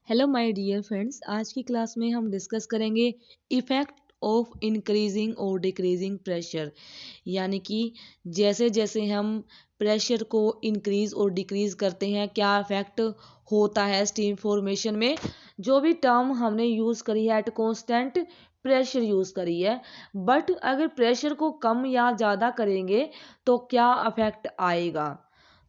Hello my dear friends, आज की class में हम डिस्कस करेंगे इफ़ेक्ट ऑफ इंक्रीजिंग और डिक्रीजिंग प्रेशर। यानी कि जैसे जैसे हम प्रेशर को इंक्रीज और डिक्रीज करते हैं क्या इफेक्ट होता है स्टीम फॉर्मेशन में। जो भी टर्म हमने यूज़ करी है एट कांस्टेंट प्रेशर यूज़ करी है, बट अगर प्रेशर को कम या ज़्यादा करेंगे तो क्या इफेक्ट आएगा।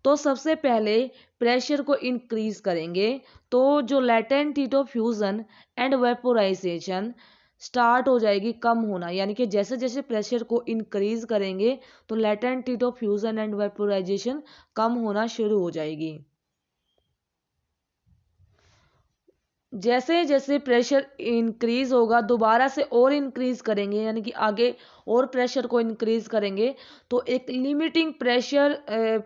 तो सबसे पहले प्रेशर को इंक्रीज करेंगे तो जो latent heat of fusion and vaporisation start हो जाएगी कम होना। यानी कि जैसे जैसे प्रेशर को इंक्रीज करेंगे तो latent heat of fusion and vaporization कम होना शुरू हो जाएगी। जैसे जैसे प्रेशर इंक्रीज होगा दोबारा से और इंक्रीज करेंगे, यानी कि आगे और प्रेशर को इंक्रीज करेंगे तो एक लिमिटिंग प्रेशर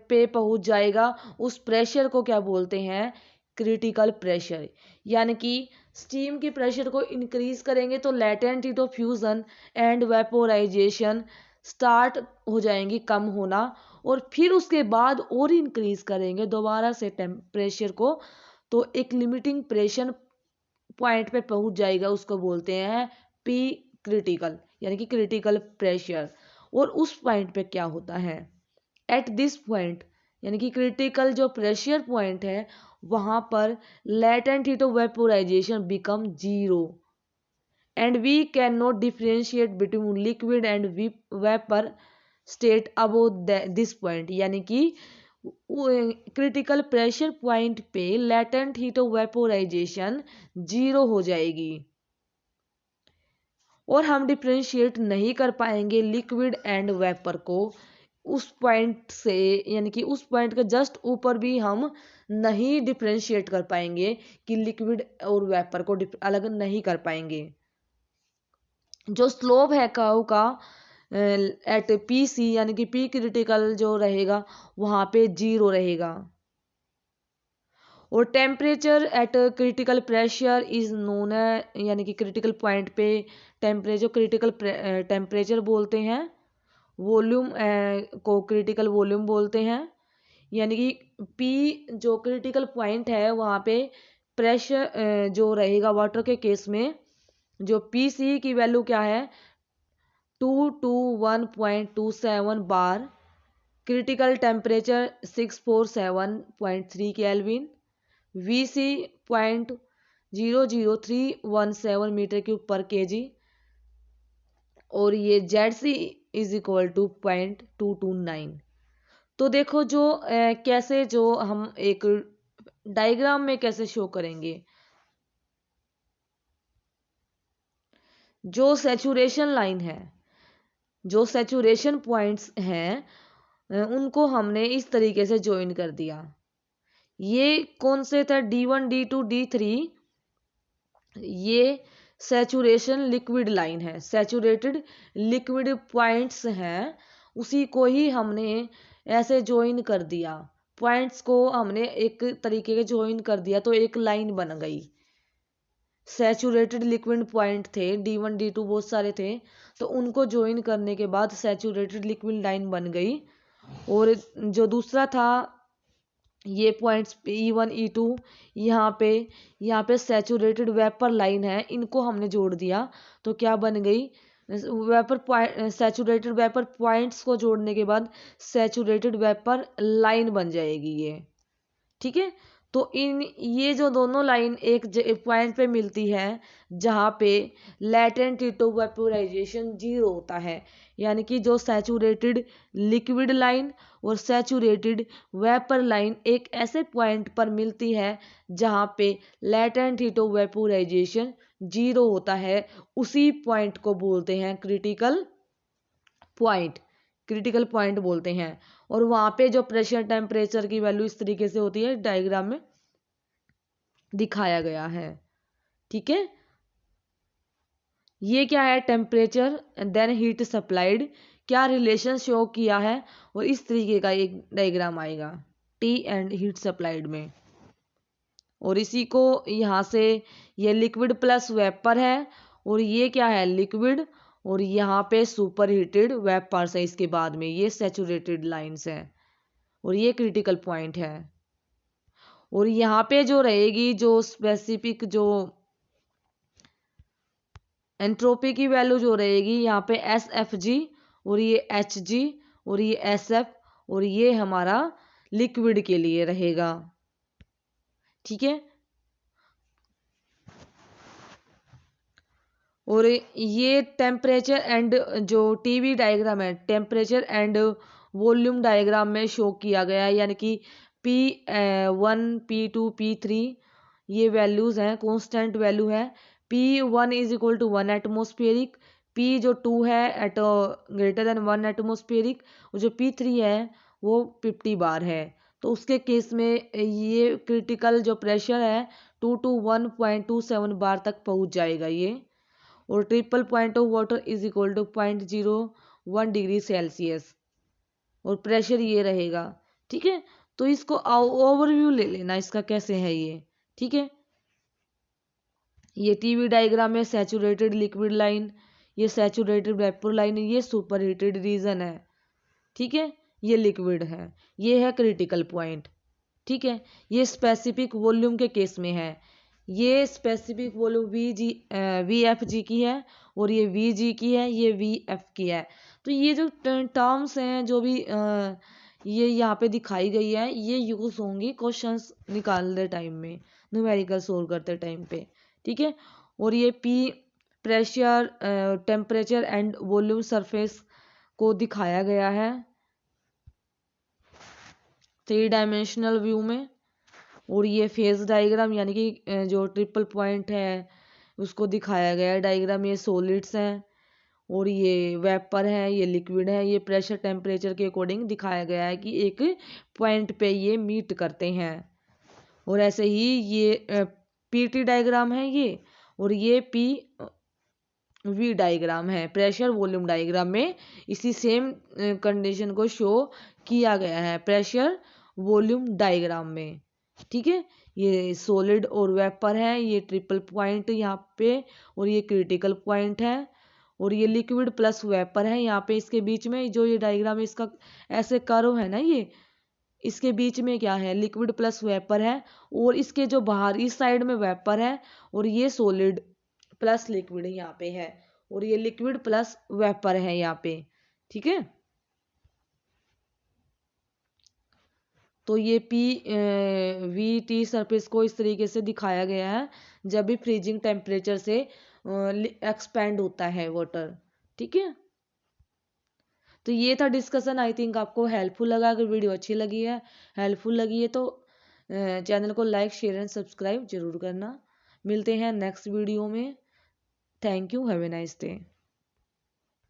पे पहुंच जाएगा। उस प्रेशर को क्या बोलते हैं? Critical pressure. यानी कि स्टीम के प्रेशर को इंक्रीज करेंगे तो latent heat of fusion and vaporisation start हो जाएंगी कम होना, और फिर उसके बाद और इंक्रीज करेंगे दोबारा से टेम्परेचर को तो एक लिमिटिंग प्रेशर पॉइंट पे पहुंच जाएगा। उसको बोलते हैं पी क्रिटिकल, यानी कि क्रिटिकल प्रेशर। और उस पॉइंट पे क्या होता है एट दिस पॉइंट, यानी कि क्रिटिकल जो प्रेशर पॉइंट है वहां पर latent heat of vaporisation become zero and we can not differentiate between liquid and vapour state above this point. यानी कि क्रिटिकल प्रेशर पॉइंट पे latent heat of vaporisation zero हो जाएगी और हम डिफरेंशिएट नहीं कर पाएंगे लिक्विड एंड वेपर को उस पॉइंट से। यानी कि उस पॉइंट के जस्ट ऊपर भी हम नहीं डिफरेंशिएट कर पाएंगे कि लिक्विड और वेपर को अलग नहीं कर पाएंगे। जो स्लोप है कर्व का एट पी सी, यानी कि पी क्रिटिकल जो रहेगा वहां पे जीरो रहेगा। और temperature at critical pressure is known है, यानी कि क्रिटिकल पॉइंट पे टेम्परेचर क्रिटिकल टेम्परेचर बोलते हैं। वॉल्यूम को क्रिटिकल वॉल्यूम बोलते हैं। यानी कि पी जो क्रिटिकल पॉइंट है वहाँ पे प्रेशर जो रहेगा वाटर के केस में, जो पी सी की वैल्यू क्या है 221.27 bar. Critical temperature 647.3 kelvin. VC 0.00317 metre cube पर केजी। और ये ZC इज इक्वल टू 0.229। तो देखो जो कैसे जो हम एक डायग्राम में कैसे शो करेंगे। जो सैचुरेशन लाइन है, जो सैचुरेशन पॉइंट्स हैं उनको हमने इस तरीके से ज्वाइन कर दिया। ये कौन से था D1 D2 D3, ये सैचुरेशन लिक्विड लाइन है, सैचुरेटेड लिक्विड पॉइंट्स हैं। उसी को ही हमने ऐसे ज्वाइन कर दिया, पॉइंट्स को हमने एक तरीके के ज्वाइन कर दिया तो एक लाइन बन गई। सैचुरेटेड लिक्विड पॉइंट थे D1 D2 बहुत सारे थे, तो उनको ज्वाइन करने के बाद सैचुरेटेड लिक्विड लाइन बन गई। और जो दूसरा था ये पॉइंट्स E1 E2 यहाँ पे सैचुरेटेड वेपर लाइन है, इनको हमने जोड़ दिया तो क्या बन गई vapour point. Saturated vapour points को जोड़ने के बाद सैचुरेटेड वेपर लाइन बन जाएगी ये, ठीक है। तो इन ये जो दोनों लाइन एक पॉइंट पे मिलती है जहाँ पे latent heat of vaporisation zero होता है, यानी कि जो सैचुरेटेड लिक्विड लाइन और सैचुरेटेड वेपर लाइन एक ऐसे पॉइंट पर मिलती है जहाँ पे latent heat of vaporisation zero होता है। उसी पॉइंट को बोलते हैं क्रिटिकल पॉइंट, क्रिटिकल पॉइंट बोलते हैं। और वहां पे जो प्रेशर टेम्परेचर की वैल्यू इस तरीके से होती है, डायग्राम में दिखाया गया है, ठीक है। ये क्या है टेम्परेचर देन हीट सप्लाइड, क्या रिलेशन शो किया है, और इस तरीके का एक डायग्राम आएगा टी एंड हीट सप्लाइड में। और इसी को यहाँ से ये लिक्विड प्लस वेपर है और ये क्या है लिक्विड, और यहाँ पे सुपर हीटेड वेपर्स है इसके बाद में, ये सैचुरेटेड लाइंस है और ये क्रिटिकल पॉइंट है। और यहाँ पे जो रहेगी जो स्पेसिफिक जो एंट्रोपी की वैल्यू जो रहेगी यहाँ पे SFG और ये HG और ये SF और ये हमारा लिक्विड के लिए रहेगा। ठीक है, और ये टेम्परेचर एंड जो टीवी डायग्राम है टेम्परेचर एंड वॉल्यूम डायग्राम में शो किया गया है, यानी कि P1 P2 P3 ये वैल्यूज हैं, कांस्टेंट वैल्यू है। P1 is equal to 1 atmospheric, P जो 2 है एट ग्रेटर देन 1 एटमोस्फेरिक, और जो P3 है वो 50 बार है। तो उसके केस में ये क्रिटिकल जो प्रेशर है 2 to 1.27 बार तक पहुंच जाएगा ये। और triple point of water is equal to 0.01 degree Celsius, और प्रेशर ये रहेगा। ठीक है, तो इसको ओवरव्यू ले लेना इसका कैसे है ये। ठीक है, ये टीवी डायग्राम में सैचुरेटेड लिक्विड लाइन, ये सैचुरेटेड वेपर लाइन, ये सुपर हीटेड रीजन है। ठीक है, ये लिक्विड है, ये है क्रिटिकल पॉइंट। ठीक है, ये स्पेसिफिक वॉल्यूम के केस में है, ये स्पेसिफिक वॉल्यूम VFG की है और ये VG की है, ये VF की है। तो ये जो टर्म्स हैं जो भी ये यहाँ पे दिखाई गई है ये यूज होंगी क्वेश्चंस निकालते टाइम में, न्यूमेरिकल सोल्व करते टाइम पे। ठीक है, और ये P pressure temperature and volume surface को दिखाया गया है 3 डायमेंशनल व्यू में। और ये फेज डायग्राम यानी कि जो ट्रिपल पॉइंट है उसको दिखाया गया है डायग्राम। ये सॉलिड्स हैं और ये वेपर है, ये लिक्विड है, ये प्रेशर टेम्परेचर के अकॉर्डिंग दिखाया गया है कि एक पॉइंट पे ये मीट करते हैं। और ऐसे ही ये PT डायग्राम है ये, और ये PV डायग्राम है प्रेशर वॉल्यूम डायग्राम में इसी सेम कंडीशन को शो किया गया है प्रेशर वॉल्यूम डायग्राम में। ठीक है, ये सॉलिड और वेपर है, ये ट्रिपल पॉइंट यहाँ पे, और ये क्रिटिकल पॉइंट है, और ये लिक्विड प्लस वेपर है यहाँ पे। इसके बीच में जो ये डायग्राम है इसका ऐसे कर्व है ना, ये इसके बीच में क्या है लिक्विड प्लस वेपर है, और इसके जो बाहर इस साइड में वेपर है, और ये सॉलिड प्लस लिक्विड यहाँ पे है, और ये लिक्विड प्लस वेपर है यहाँ पे। ठीक है, तो ये PVT सरफेस को इस तरीके से दिखाया गया है जब भी फ्रीजिंग टेम्परेचर से एक्सपेंड होता है वाटर। ठीक है, तो ये था डिस्कशन। आई थिंक आपको हेल्पफुल लगा। अगर वीडियो अच्छी लगी है हेल्पफुल लगी है तो चैनल को लाइक शेयर एंड सब्सक्राइब जरूर करना। मिलते हैं नेक्स्ट वीडियो में। Thank you, have a nice day.